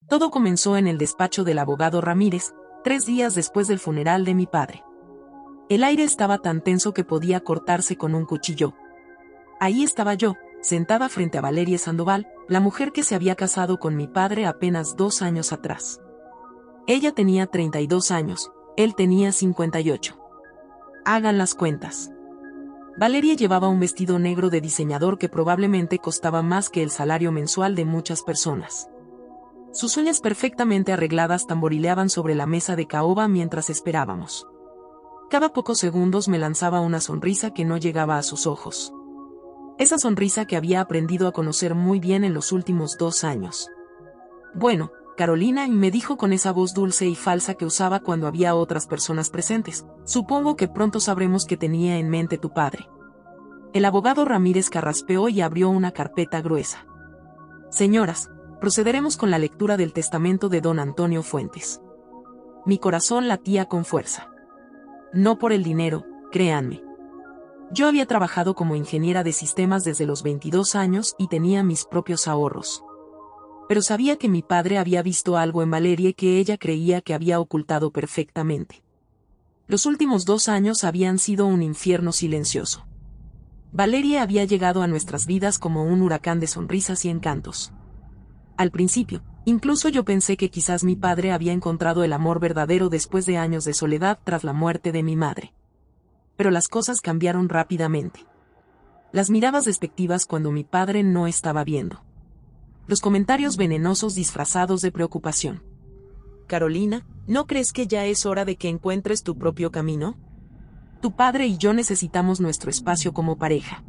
Todo comenzó en el despacho del abogado Ramírez, 3 días después del funeral de mi padre. El aire estaba tan tenso que podía cortarse con un cuchillo. Ahí estaba yo, sentada frente a Valeria Sandoval, la mujer que se había casado con mi padre apenas 2 años atrás. Ella tenía 32 años, él tenía 58. Hagan las cuentas. Valeria llevaba un vestido negro de diseñador que probablemente costaba más que el salario mensual de muchas personas. Sus uñas perfectamente arregladas tamborileaban sobre la mesa de caoba mientras esperábamos. Cada pocos segundos me lanzaba una sonrisa que no llegaba a sus ojos. Esa sonrisa que había aprendido a conocer muy bien en los últimos 2 años. Bueno, Carolina, y me dijo con esa voz dulce y falsa que usaba cuando había otras personas presentes, supongo que pronto sabremos qué tenía en mente tu padre. El abogado Ramírez carraspeó y abrió una carpeta gruesa. Señoras, procederemos con la lectura del testamento de don Antonio Fuentes. Mi corazón latía con fuerza. No por el dinero, créanme. Yo había trabajado como ingeniera de sistemas desde los 22 años y tenía mis propios ahorros. Pero sabía que mi padre había visto algo en Valeria que ella creía que había ocultado perfectamente. Los últimos 2 años habían sido un infierno silencioso. Valeria había llegado a nuestras vidas como un huracán de sonrisas y encantos. Al principio, incluso yo pensé que quizás mi padre había encontrado el amor verdadero después de años de soledad tras la muerte de mi madre. Pero las cosas cambiaron rápidamente. Las miradas despectivas cuando mi padre no estaba viendo. Los comentarios venenosos disfrazados de preocupación. Carolina, ¿no crees que ya es hora de que encuentres tu propio camino? Tu padre y yo necesitamos nuestro espacio como pareja.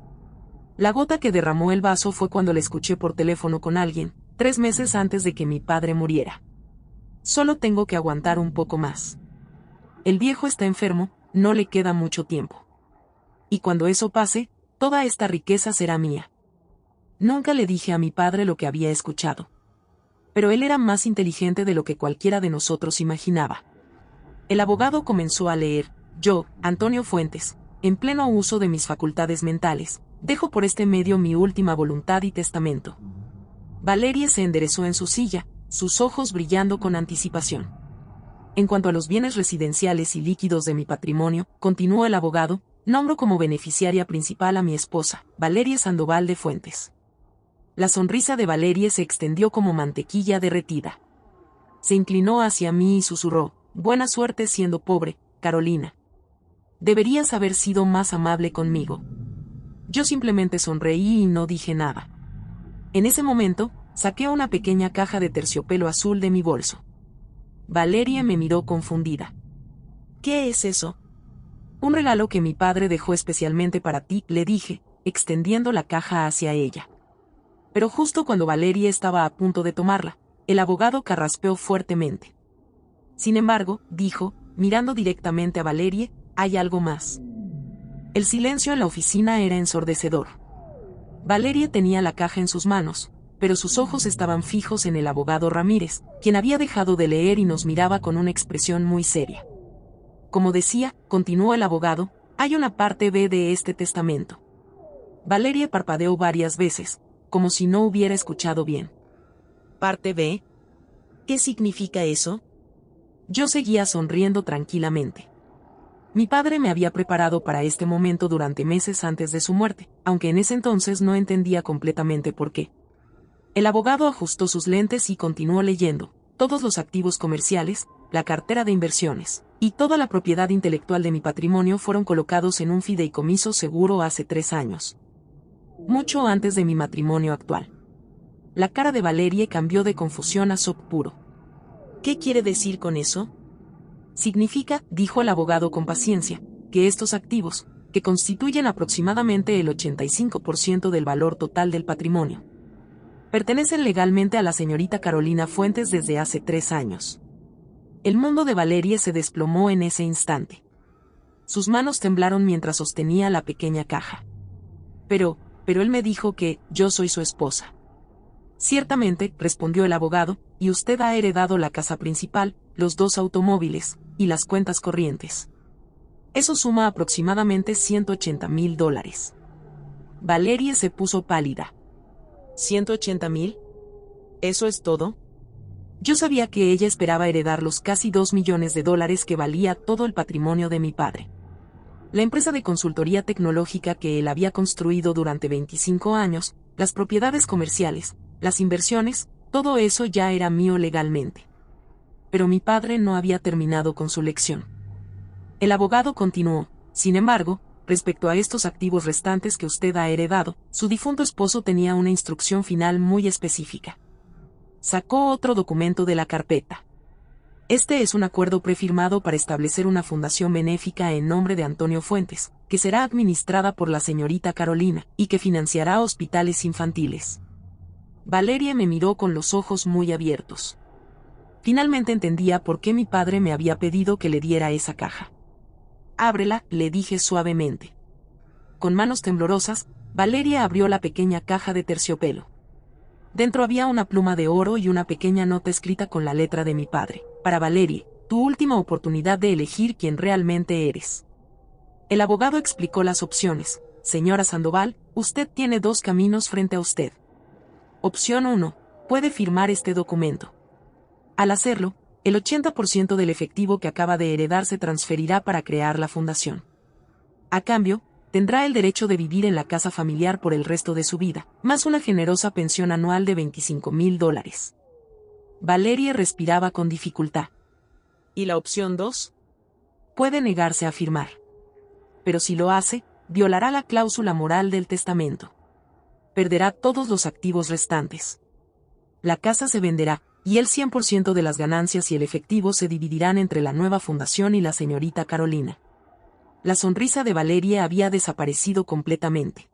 La gota que derramó el vaso fue cuando le escuché por teléfono con alguien, 3 meses antes de que mi padre muriera. Solo tengo que aguantar un poco más. El viejo está enfermo, no le queda mucho tiempo. Y cuando eso pase, toda esta riqueza será mía. Nunca le dije a mi padre lo que había escuchado. Pero él era más inteligente de lo que cualquiera de nosotros imaginaba. El abogado comenzó a leer: yo, Antonio Fuentes, en pleno uso de mis facultades mentales, dejo por este medio mi última voluntad y testamento. Valeria se enderezó en su silla, sus ojos brillando con anticipación. En cuanto a los bienes residenciales y líquidos de mi patrimonio, continuó el abogado, nombro como beneficiaria principal a mi esposa, Valeria Sandoval de Fuentes. La sonrisa de Valeria se extendió como mantequilla derretida. Se inclinó hacia mí y susurró: buena suerte siendo pobre, Carolina. Deberías haber sido más amable conmigo. Yo simplemente sonreí y no dije nada. En ese momento, saqué una pequeña caja de terciopelo azul de mi bolso. Valeria me miró confundida. ¿Qué es eso? Un regalo que mi padre dejó especialmente para ti, le dije, extendiendo la caja hacia ella. Pero justo cuando Valeria estaba a punto de tomarla, el abogado carraspeó fuertemente. Sin embargo, dijo, mirando directamente a Valeria, hay algo más. El silencio en la oficina era ensordecedor. Valeria tenía la caja en sus manos, pero sus ojos estaban fijos en el abogado Ramírez, quien había dejado de leer y nos miraba con una expresión muy seria. Como decía, continuó el abogado, hay una parte B de este testamento. Valeria parpadeó varias veces, como si no hubiera escuchado bien. ¿Parte B? ¿Qué significa eso? Yo seguía sonriendo tranquilamente. Mi padre me había preparado para este momento durante meses antes de su muerte, aunque en ese entonces no entendía completamente por qué. El abogado ajustó sus lentes y continuó leyendo: todos los activos comerciales, la cartera de inversiones, y toda la propiedad intelectual de mi patrimonio fueron colocados en un fideicomiso seguro hace 3 años. Mucho antes de mi matrimonio actual. La cara de Valeria cambió de confusión a shock puro. ¿Qué quiere decir con eso? Significa, dijo el abogado con paciencia, que estos activos, que constituyen aproximadamente el 85% del valor total del patrimonio, pertenecen legalmente a la señorita Carolina Fuentes desde hace 3 años. El mundo de Valeria se desplomó en ese instante. Sus manos temblaron mientras sostenía la pequeña caja. Pero él me dijo que yo soy su esposa. Ciertamente, respondió el abogado, y usted ha heredado la casa principal, los 2 automóviles, y las cuentas corrientes. Eso suma aproximadamente $180,000. Valeria se puso pálida. ¿180,000? ¿Eso es todo? Yo sabía que ella esperaba heredar los casi $2 millones que valía todo el patrimonio de mi padre. La empresa de consultoría tecnológica que él había construido durante 25 años, las propiedades comerciales, las inversiones, todo eso ya era mío legalmente. Pero mi padre no había terminado con su lección. El abogado continuó: sin embargo, respecto a estos activos restantes que usted ha heredado, su difunto esposo tenía una instrucción final muy específica. Sacó otro documento de la carpeta. Este es un acuerdo prefirmado para establecer una fundación benéfica en nombre de Antonio Fuentes, que será administrada por la señorita Carolina, y que financiará hospitales infantiles. Valeria me miró con los ojos muy abiertos. Finalmente entendía por qué mi padre me había pedido que le diera esa caja. Ábrela, le dije suavemente. Con manos temblorosas, Valeria abrió la pequeña caja de terciopelo. Dentro había una pluma de oro y una pequeña nota escrita con la letra de mi padre: para Valeria, tu última oportunidad de elegir quién realmente eres. El abogado explicó las opciones. Señora Sandoval, usted tiene 2 caminos frente a usted. Opción 1. Puede firmar este documento. Al hacerlo, el 80% del efectivo que acaba de heredar se transferirá para crear la fundación. A cambio, tendrá el derecho de vivir en la casa familiar por el resto de su vida, más una generosa pensión anual de $25,000. Valeria respiraba con dificultad. ¿Y la opción 2? Puede negarse a firmar. Pero si lo hace, violará la cláusula moral del testamento. Perderá todos los activos restantes. La casa se venderá, y el 100% de las ganancias y el efectivo se dividirán entre la nueva fundación y la señorita Carolina. La sonrisa de Valeria había desaparecido completamente.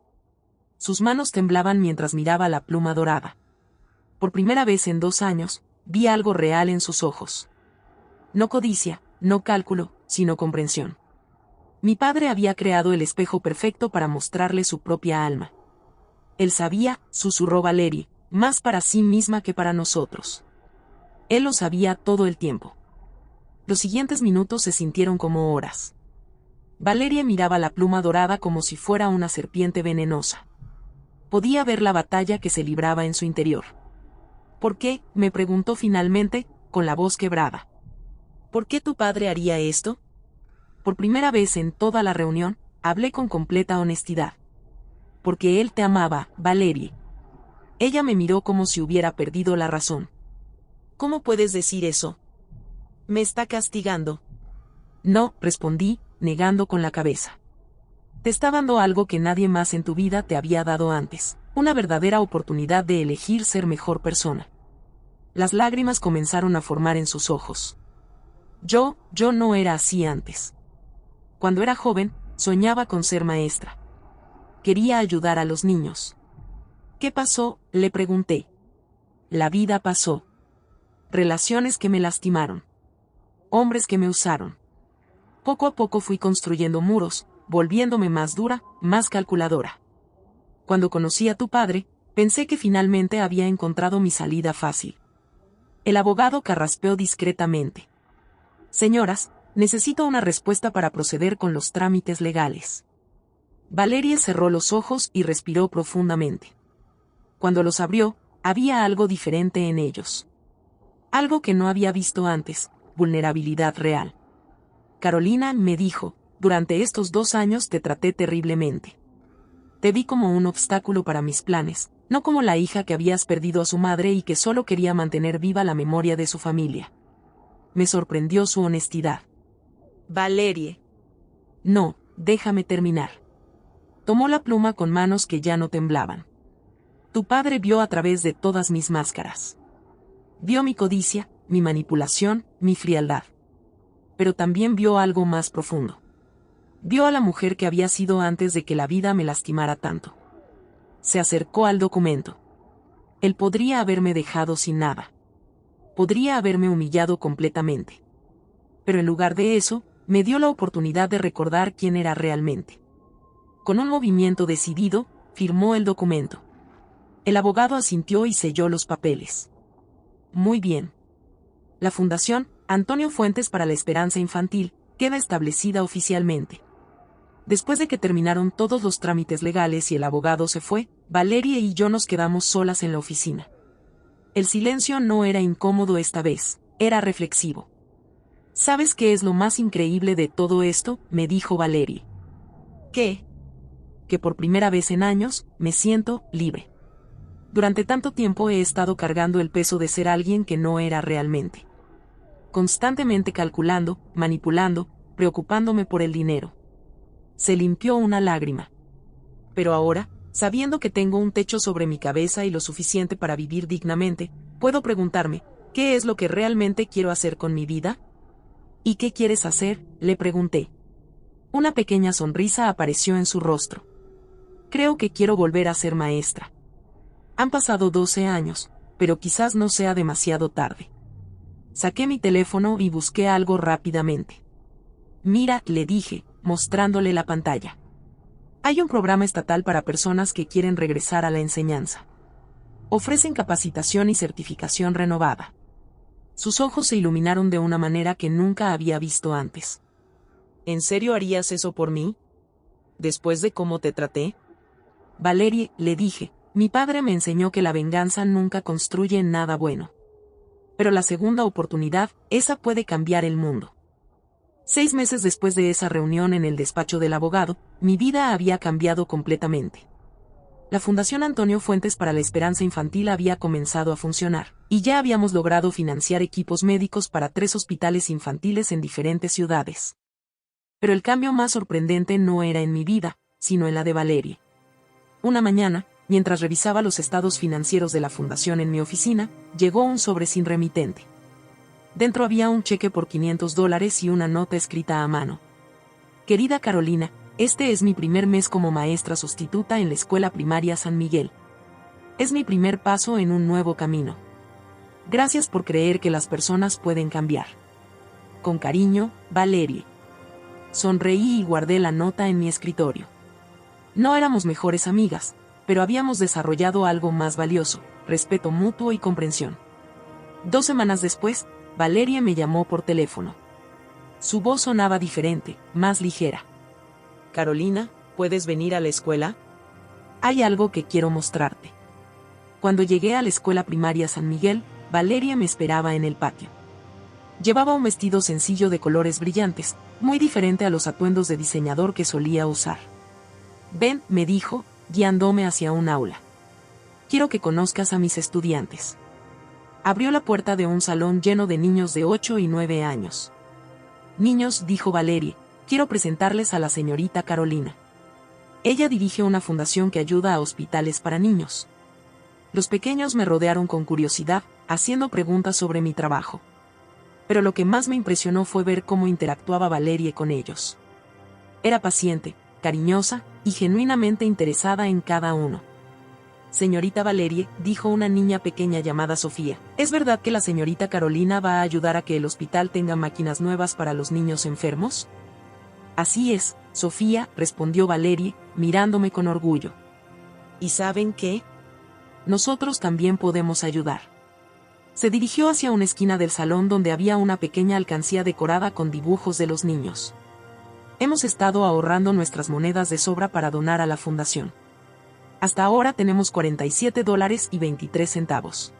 Sus manos temblaban mientras miraba la pluma dorada. Por primera vez en 2 años, vi algo real en sus ojos. No codicia, no cálculo, sino comprensión. Mi padre había creado el espejo perfecto para mostrarle su propia alma. Él sabía, susurró Valeria, más para sí misma que para nosotros. Él lo sabía todo el tiempo. Los siguientes minutos se sintieron como horas. Valeria miraba la pluma dorada como si fuera una serpiente venenosa. Podía ver la batalla que se libraba en su interior. ¿Por qué?, me preguntó finalmente, con la voz quebrada. ¿Por qué tu padre haría esto? Por primera vez en toda la reunión, hablé con completa honestidad. Porque él te amaba, Valeria. Ella me miró como si hubiera perdido la razón. ¿Cómo puedes decir eso? Me está castigando. No, respondí, negando con la cabeza. Te está dando algo que nadie más en tu vida te había dado antes, una verdadera oportunidad de elegir ser mejor persona. Las lágrimas comenzaron a formar en sus ojos. Yo no era así antes. Cuando era joven, soñaba con ser maestra. Quería ayudar a los niños. ¿Qué pasó?, le pregunté. La vida pasó. Relaciones que me lastimaron. Hombres que me usaron. Poco a poco fui construyendo muros, volviéndome más dura, más calculadora. Cuando conocí a tu padre, pensé que finalmente había encontrado mi salida fácil. El abogado carraspeó discretamente. Señoras, necesito una respuesta para proceder con los trámites legales. Valeria cerró los ojos y respiró profundamente. Cuando los abrió, había algo diferente en ellos. Algo que no había visto antes: vulnerabilidad real. Carolina, me dijo, durante estos 2 años te traté terriblemente. Te vi como un obstáculo para mis planes, no como la hija que habías perdido a su madre y que solo quería mantener viva la memoria de su familia. Me sorprendió su honestidad. Valeria. No, déjame terminar. Tomó la pluma con manos que ya no temblaban. Tu padre vio a través de todas mis máscaras. Vio mi codicia, mi manipulación, mi frialdad. Pero también vio algo más profundo. Vio a la mujer que había sido antes de que la vida me lastimara tanto. Se acercó al documento. Él podría haberme dejado sin nada. Podría haberme humillado completamente. Pero en lugar de eso, me dio la oportunidad de recordar quién era realmente. Con un movimiento decidido, firmó el documento. El abogado asintió y selló los papeles. Muy bien. La Fundación Antonio Fuentes para la Esperanza Infantil queda establecida oficialmente. Después de que terminaron todos los trámites legales y el abogado se fue, Valeria y yo nos quedamos solas en la oficina. El silencio no era incómodo esta vez, era reflexivo. ¿Sabes qué es lo más increíble de todo esto?, me dijo Valerie. ¿Qué? Que por primera vez en años, me siento libre. Durante tanto tiempo he estado cargando el peso de ser alguien que no era realmente. Constantemente calculando, manipulando, preocupándome por el dinero. Se limpió una lágrima. Pero ahora, sabiendo que tengo un techo sobre mi cabeza y lo suficiente para vivir dignamente, puedo preguntarme, ¿qué es lo que realmente quiero hacer con mi vida? ¿Y qué quieres hacer?, le pregunté. Una pequeña sonrisa apareció en su rostro. Creo que quiero volver a ser maestra. Han pasado 12 años, pero quizás no sea demasiado tarde. Saqué mi teléfono y busqué algo rápidamente. Mira, le dije, mostrándole la pantalla. Hay un programa estatal para personas que quieren regresar a la enseñanza. Ofrecen capacitación y certificación renovada. Sus ojos se iluminaron de una manera que nunca había visto antes. ¿En serio harías eso por mí? ¿Después de cómo te traté? Valerie, le dije, mi padre me enseñó que la venganza nunca construye nada bueno. Pero la segunda oportunidad, esa puede cambiar el mundo. 6 meses después de esa reunión en el despacho del abogado, mi vida había cambiado completamente. La Fundación Antonio Fuentes para la Esperanza Infantil había comenzado a funcionar, y ya habíamos logrado financiar equipos médicos para 3 hospitales infantiles en diferentes ciudades. Pero el cambio más sorprendente no era en mi vida, sino en la de Valerie. Una mañana, mientras revisaba los estados financieros de la fundación en mi oficina, llegó un sobre sin remitente. Dentro había un cheque por $500 y una nota escrita a mano. Querida Carolina, este es mi primer mes como maestra sustituta en la escuela primaria San Miguel. Es mi primer paso en un nuevo camino. Gracias por creer que las personas pueden cambiar. Con cariño, Valerie. Sonreí y guardé la nota en mi escritorio. No éramos mejores amigas, pero habíamos desarrollado algo más valioso, respeto mutuo y comprensión. 2 semanas después, Valerie me llamó por teléfono. Su voz sonaba diferente, más ligera. Carolina, ¿puedes venir a la escuela? Hay algo que quiero mostrarte. Cuando llegué a la escuela primaria San Miguel, Valerie me esperaba en el patio. Llevaba un vestido sencillo de colores brillantes, muy diferente a los atuendos de diseñador que solía usar. Ven, me dijo, guiándome hacia un aula. Quiero que conozcas a mis estudiantes. Abrió la puerta de un salón lleno de niños de 8 y 9 años. Niños, dijo Valerie, quiero presentarles a la señorita Carolina. Ella dirige una fundación que ayuda a hospitales para niños. Los pequeños me rodearon con curiosidad, haciendo preguntas sobre mi trabajo. Pero lo que más me impresionó fue ver cómo interactuaba Valerie con ellos. Era paciente, cariñosa y genuinamente interesada en cada uno. Señorita Valerie, dijo una niña pequeña llamada Sofía, ¿es verdad que la señorita Carolina va a ayudar a que el hospital tenga máquinas nuevas para los niños enfermos? Así es, Sofía, respondió Valerie, mirándome con orgullo. ¿Y saben qué? Nosotros también podemos ayudar. Se dirigió hacia una esquina del salón donde había una pequeña alcancía decorada con dibujos de los niños. Hemos estado ahorrando nuestras monedas de sobra para donar a la fundación. Hasta ahora tenemos $47.23.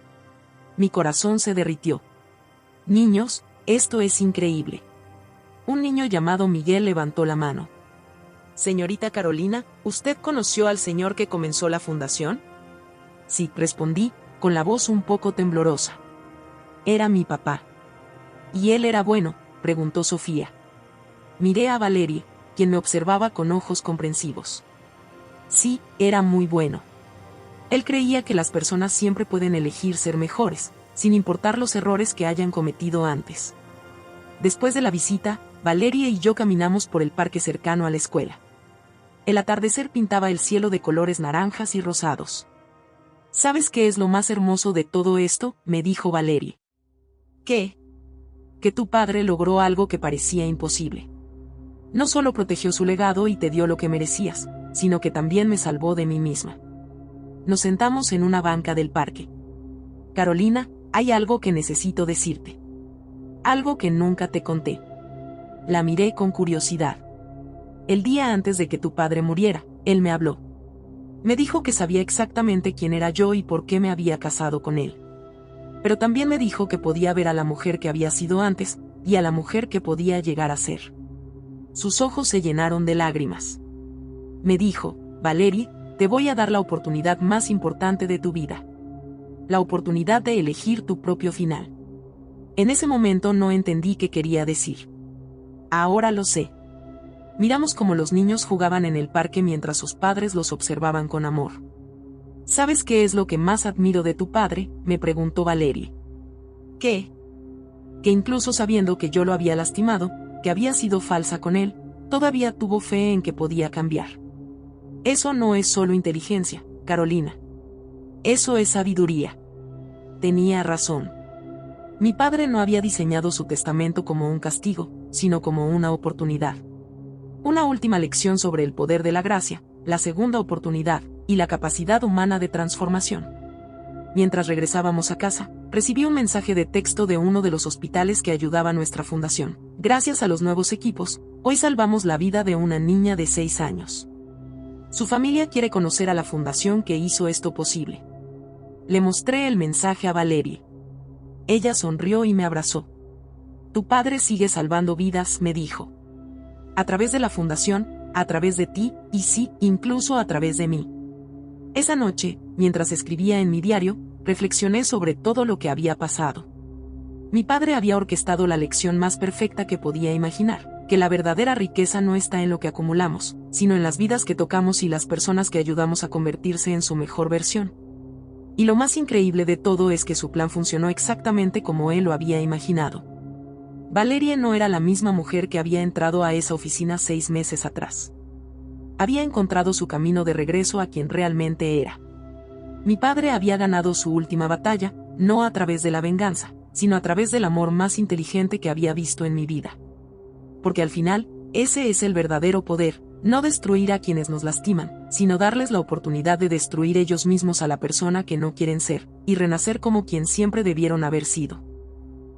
Mi corazón se derritió. Niños, esto es increíble. Un niño llamado Miguel levantó la mano. Señorita Carolina, ¿usted conoció al señor que comenzó la fundación? Sí, respondí, con la voz un poco temblorosa. Era mi papá. ¿Y él era bueno?, preguntó Sofía. Miré a Valerie, quien me observaba con ojos comprensivos. Sí, era muy bueno. Él creía que las personas siempre pueden elegir ser mejores, sin importar los errores que hayan cometido antes. Después de la visita, Valerie y yo caminamos por el parque cercano a la escuela. El atardecer pintaba el cielo de colores naranjas y rosados. ¿Sabes qué es lo más hermoso de todo esto?, me dijo Valerie. ¿Qué? Que tu padre logró algo que parecía imposible. No solo protegió su legado y te dio lo que merecías, sino que también me salvó de mí misma. Nos sentamos en una banca del parque. Carolina, hay algo que necesito decirte. Algo que nunca te conté. La miré con curiosidad. El día antes de que tu padre muriera, él me habló. Me dijo que sabía exactamente quién era yo y por qué me había casado con él. pero también me dijo que podía ver a la mujer que había sido antes, y a la mujer que podía llegar a ser. Sus ojos se llenaron de lágrimas. Me dijo: Valerie, te voy a dar la oportunidad más importante de tu vida. La oportunidad de elegir tu propio final. En ese momento no entendí qué quería decir. Ahora lo sé. Miramos cómo los niños jugaban en el parque mientras sus padres los observaban con amor. ¿Sabes qué es lo que más admiro de tu padre?, me preguntó Valerie. ¿Qué? Que incluso sabiendo que yo lo había lastimado, que había sido falsa con él, todavía tuvo fe en que podía cambiar. Eso no es solo inteligencia, Carolina. Eso es sabiduría. Tenía razón. Mi padre no había diseñado su testamento como un castigo, sino como una oportunidad. Una última lección sobre el poder de la gracia, la segunda oportunidad, y la capacidad humana de transformación. Mientras regresábamos a casa, recibí un mensaje de texto de uno de los hospitales que ayudaba a nuestra fundación. Gracias a los nuevos equipos, hoy salvamos la vida de una niña de 6 años. Su familia quiere conocer a la fundación que hizo esto posible. Le mostré el mensaje a Valerie. Ella sonrió y me abrazó. Tu padre sigue salvando vidas, me dijo. A través de la fundación, a través de ti, y sí, incluso a través de mí. Esa noche, mientras escribía en mi diario, reflexioné sobre todo lo que había pasado. Mi padre había orquestado la lección más perfecta que podía imaginar, que la verdadera riqueza no está en lo que acumulamos, sino en las vidas que tocamos y las personas que ayudamos a convertirse en su mejor versión. Y lo más increíble de todo es que su plan funcionó exactamente como él lo había imaginado. Valerie no era la misma mujer que había entrado a esa oficina 6 meses atrás. Había encontrado su camino de regreso a quien realmente era. Mi padre había ganado su última batalla, no a través de la venganza, sino a través del amor más inteligente que había visto en mi vida. Porque al final, ese es el verdadero poder, no destruir a quienes nos lastiman, sino darles la oportunidad de destruir ellos mismos a la persona que no quieren ser, y renacer como quien siempre debieron haber sido.